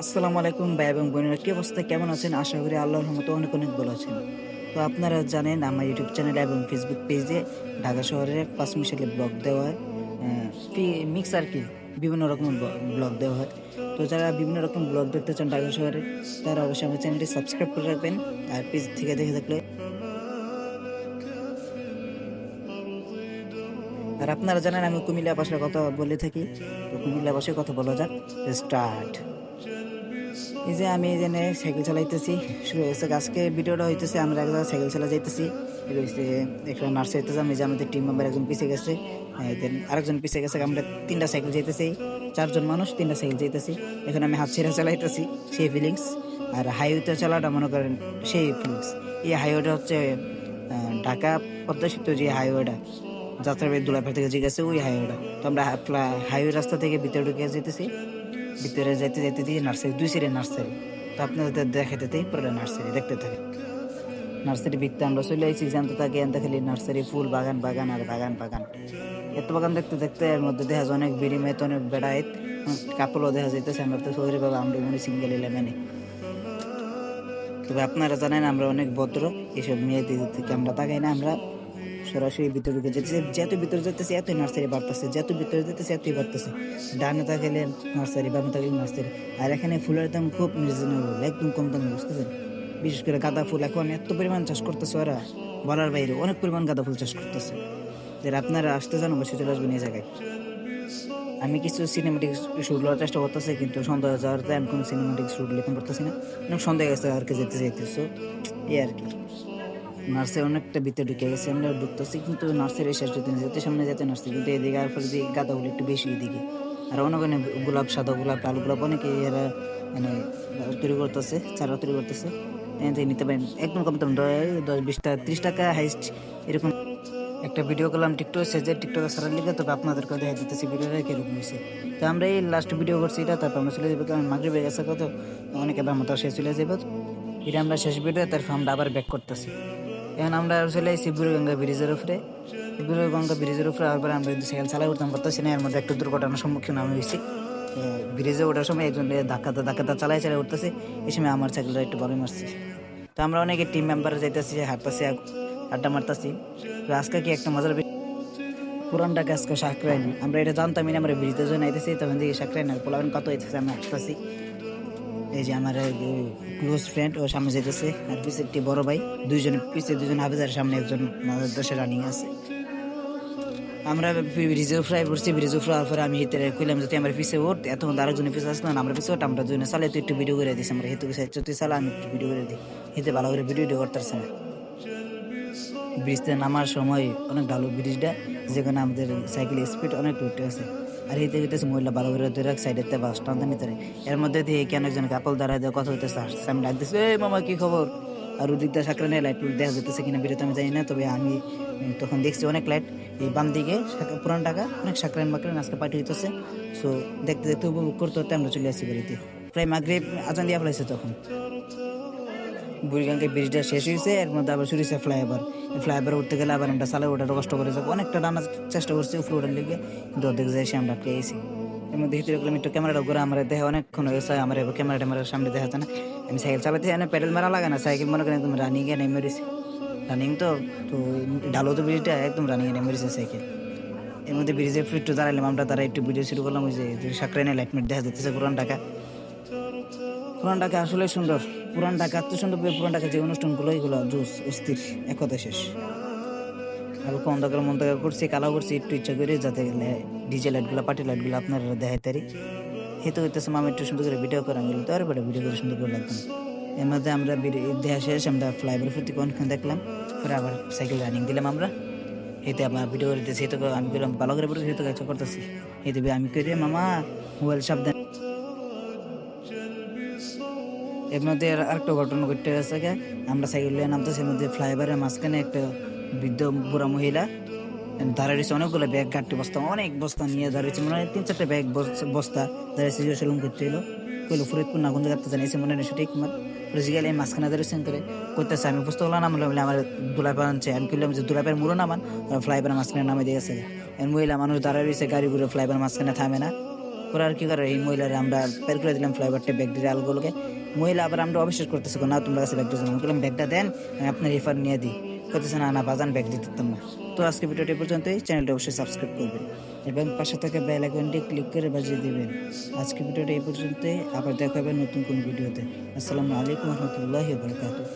আসসালামু আলাইকুম ভাই এবং বোনেরা, কি অবস্থা, কেমন আছেন? আশা করি আল্লাহর রহমতে অনেক অনেক ভালো আছেন। তো আপনারা জানেন আমার ইউটিউব চ্যানেল এবং ফেসবুক পেজে ঢাকা শহরের ৫ মিশালি ব্লগ দেওয়া হয়। মিক্স আর কি, বিভিন্ন রকম ব্লগ দেওয়া হয়। তো যারা বিভিন্ন রকম ব্লগ দেখতে চান ঢাকা শহরে, তারা অবশ্যই আমার চ্যানেলটি সাবস্ক্রাইব করে রাখবেন। আর পেজ থেকে দেখে থাকলে, আর আপনারা জানেন আমি কুমিল্লা ভাষার কথা বলে থাকি। তো কুমিল্লা ভাষায় কথা বলা যাক। স্টার্ট। এই যে আমি এখানে সাইকেল চালাইতেছি, শুরু হয়েছে আজকে ভিডিওটা হইতেছে আমরা এক জায়গায় সাইকেল চালা যাইতেছি। এটা হচ্ছে একটা নার্সারিতে যাম, এই যে আমাদের টিম মেম্বার একজন পিছিয়ে গেছে, দেন আরেকজন পিছিয়ে গেছে। আমরা 3টা সাইকেল যাইতেছি, 4জন মানুষ 3টা সাইকেল যাইতেছি। এখন আমি হাত ছেড়ে চালাইতেছি, সেই ফিলিংস। আর হাইওয়েতে চালাটা মনে করেন সেই ফিলিংস। এই হাইওয়েটা হচ্ছে ঢাকা পদ্মা সেতু, যে হাইওয়েটা যাত্রাবাড়ি দুলাফের থেকে যে গেছে ওই হাইওয়েটা। তো আমরা হাইওয়ে রাস্তা থেকে ভিতরে ঢুকে যেতেছি। ভিতরে যাইতে যাইতে দিয়ে নার্সারি, 2 সাইডে নার্সারি। তো আপনাদের দেখাতেই পুরো নার্সারি দেখতে থাকে। নার্সারি ভিতরে আমরা চলে আসছি, জানতে থাকি এনতে খালি নার্সারি, ফুল বাগান বাগান আর বাগান বাগান। এত বাগান দেখতে দেখতে এর মধ্যে দেখা যায় অনেক বিড়ি মেয়ে, অনেক বেড়াইত কাপড়ও দেখা যাইতেছে। আমরা তো শহরে বাবা, আমরা মনে সিঙ্গেল এলামেনে। তবে আপনারা জানেন আমরা অনেক ভদ্র, এইসব মেয়েদের থেকে আমরা তাকাই না। আমরা সরাসরি ভিতরে ঢুকে যেতেছি, যত ভিতরে যেতেছি এতই নার্সারি বাড়তেছে, যত ভিতরে যেতেছে এতই বাড়তেছে। ডানে তাকাইলে নার্সারি, বামে তাকাইলে নার্সারি। আর এখানে ফুলের দাম খুব রিজনেবল, একদম কম দামে, বুঝতেছেন? বিশেষ করে গাঁদা ফুল এখন এত পরিমাণ চাষ করতেছে ওরা, বলার বাইরে। অনেক পরিমাণ গাঁদা ফুল চাষ করতেছে। যে আপনারা আসতে চান অবশ্যই চলে আসবেন এই জায়গায়। আমি কিছু সিনেমাটিক শুট নেওয়ার চেষ্টা করতেছি, কিন্তু সন্ধ্যা যাওয়ার আমি কোনো সিনেমাটিক শুট নিতে পারতেছি না। অনেক সন্ধ্যা গেছে আর কি, যেতে যেতে। সো এই আর কি, নার্সারি অনেকটা ভিতরে ঢুকে গেছে, আমরা ঢুকতেছি কিন্তু নার্সারি শেষ হতে না, যেতে সামনে যেতে নার্সারি, কিন্তু এদিকে আর ফলে দিকে গাঁদা ফুল একটু বেশি এদিকে। আর অনেক অনেক গোলাপ, সাদা গোলাপ, লাল গোলাপ, অনেকে এরা মানে তৈরি করতেছে, চারা তৈরি করতেছে। নিতে পারেন একদম কম দাম, 10-20 টাকা, 30 টাকা হাইস্ট এরকম। একটা ভিডিও করলাম টিকটক সেজে, টিকটকে সারার লিখে, তবে আপনাদেরকে দেখা দিতেছি ভিডিওটা কিরকম হয়েছে। তো আমরা এই লাস্ট ভিডিও করছি এটা, তারপর আমরা চলে যাবো, কারণ মাগরিব হয়ে গেছে কত, অনেকে দাম মতো সে চলে যাবো। এটা আমরা শেষ ভিডিও, তারপর আমরা আবার ব্যাক করতেছি। এখন আমরা চলে এসেছি বুড়িগঙ্গা ব্রিজের উপরে। বুড়িগঙ্গা ব্রিজের উপরে আবার আমরা কিন্তু সাইকেল চালাই উঠতাম পারতেছি না, এর মধ্যে একটা দুর্ঘটনার সম্মুখীন আমি হয়েছি। ব্রিজে ওঠার সময় একজন ধাক্কাতে চালাই উঠতেছে, এই সময় আমার সাইকেলটা একটু ভালোই মারছে। তো আমরা অনেকে টিম মেম্বার যাইতেছি, হাঁটতেছি, আড্ডা মারতেছি। তো আজকে কি একটা মজার পুরান ঢাকা আজকে সাকরাইন, আমরা এটা জানতামই না। আমরা ব্রিজে যখন আইতেছি তখন থেকে সাকরাইন আর পোলাবেন কত হইতেছে, আমরা হাঁটতেছি। এই যে আমার ক্লোজ ফ্রেন্ড ও সামনে যেতেছে, আর পিছিয়ে একটি বড় ভাই, দুইজন হাফেজার, সামনে একজন দেশে রানিং আছে। আমরা ব্রিজে ফ্রাই করছি, ব্রিজে ফ্রাই পরে আমি হিতে কইলাম যদি আমার পিছিয়ে ওঠ, এতক্ষণ আরেকজনের পিছিয়ে আসলাম, আমরা পিছিয়ে ওঠ, আমরা দুজনে চালে তুই একটু ভিডিও করে দিস। আমরা হেতু তুই চালা, আমি একটু ভিডিও করে দিই। হেতে ভালো করে ভিডিও করতেছে না। ব্রিজতে নামার সময় অনেক ভালো ব্রিজটা, যেখানে আমাদের সাইকেলের স্পিড অনেক উঠে আছে। আর এতে হইতেছে মহিলা ভালো করে ধরে সাইডেতে বাস টানতে নিতে। এর মধ্যে দিয়ে কেন একজন কাপল দাঁড়ায় দিয়ে কথা হইতেছে, আসছে, আমি ডাক দিচ্ছি, এই মামা কি খবর? আর ওদিক দিয়ে সাকরানে লাইট দেখা যেতেছে কিনা ভিডিওতে আমি জানি না, তবে আমি তখন দেখছি অনেক লাইট। এই বাম দিকে পুরান ঢাকা অনেক সাকরান বাকরান আজকে পার্টি হইতেছে। সো দেখতে দেখতে উপভোগ করতে করতে আমরা চলে আসছি বাড়িতে। প্রায় মাগরিব আজান দিয়া ফেলাইছে তখন। বুড়িগঙ্গা ব্রিজটা শেষ হয়েছে, এর মধ্যে আবার শুরু হয়েছে ফ্লাইওভার। ফ্লাইওভার উঠতে গেলে আবার আমরা চালে ওঠার কষ্ট করে যাবো, অনেকটা টানার চেষ্টা করছি উপরে ওঠার লিগে, কিন্তু অর্ধেক যাই এসে আমরা পেয়েছি। এর মধ্যে ভিতরে গেলাম একটু ক্যামেরাটা ঘুরে, আমার দেখে অনেকক্ষণ হয়ে গেছে, আমার ক্যামেরা ট্যামেরার সামনে দেখা যায় না। আমি সাইকেল চালাতে এনে প্যাডেল মারা লাগে না, সাইকেল মনে করেন একদম রানিংয়ে নেমে রয়েছে। রানিং তো তো ঢালো তো ব্রিজটা একদম রানিংয়ে নেমে রয়েছে সাইকেল। এর মধ্যে ব্রিজের একটু দাঁড়াইলাম আমরা, তারা একটু ভিডিও শুরু করলাম। ওই যে সাকরাইনে লাইটমেট দেখা যাচ্ছে পুরান ঢাকা। পুরান ঢাকা আসলে সুন্দর, পুরান ঢাকা এত সুন্দর, পুরান ঢাকা যে অনুষ্ঠানগুলো এগুলো জোস অস্থির, এক কথা শেষ। হালকা অন্ধকার মন্ধকার করছি, কালো করছি একটু ইচ্ছা করে, যাতে গেলে ডিজে লাইটগুলো, পার্টি লাইটগুলো আপনারা দেখাইতে পারি। হেতু হইতেছে মামা একটু সুন্দর করে ভিডিও করা গেল, তো আর বেটা ভিডিও করে সুন্দর করে লাগতাম। এর মধ্যে আমরা দেখা শেষ, আমরা ফ্লাইওভার প্রতি অনেকক্ষণ দেখলাম, পরে আবার সাইকেল রানিং দিলাম আমরা। এতে আবার ভিডিও করে দিতেছি, হেতু আমি করলাম ভালো করে ভিডিও, হেতু কাজ করতেছি। হেতু আমি করি মামা মোবাইল সাবধান। এর মধ্যে আরেকটা ঘটনা ঘটতে গেছে, আমরা সাইকেল নিয়ে নামতেছি, এর মধ্যে ফ্লাইওভারের মাঝখানে একটা বৃদ্ধ বুড়া মহিলা দাঁড়িয়েছে, অনেকগুলো ব্যাগ গাড়তে বস্তা, অনেক বস্তা নিয়ে দাঁড়িয়েছে, মনে হয় 3-4টা ব্যাগ বস্তা দাঁড়িয়েছে। সেলুম করতে এলো, কইলো ফরিদপুর না কোন জায়গাতে জানিয়েছে মনে নেই সঠিক। গেলে মাঝখানে দাঁড়িয়েছেন করে করতেছে, আমি বুঝতে পারলাম না, বলে আমার দুলাপা আনছে। আমি কইলাম যে দুলাপের মুড়ো নামান, ফ্লাইওভার মাঝখানে নামে দিয়েছে। এর মহিলা মানুষ দাঁড়িয়ে রয়েছে, গাড়ি ঘুরে ফ্লাইওভার মাঝখানে থামে না। পরে আর কি করে এই মহিলারা আমরা বের করে দিলাম ফ্লাইওভারটা ব্যাগ দিয়ে আলগুলোকে। মহিলা আবার আমরা অবিশ্বাস করতেছে, না তোমরা কাছে ব্যাগটা আমি বললাম ব্যাগটা দেন, আমি আপনার রিফার নিয়ে দিই। করতেছে না না বাজান ব্যাগ দিতে দিতাম না। তো আজকে ভিডিওটি পর্যন্তই, চ্যানেলটা অবশ্যই সাবস্ক্রাইব করবেন এবং পাশে থাকা বেল আইকনটি ক্লিক করে বাজিয়ে দিবেন। আজকে ভিডিওটা এই পর্যন্তই, আবার দেখা হবে নতুন কোন ভিডিওতে। আসসালামু আলাইকুম রহমতুল্লাহি ওয়া বারাকাতুহু।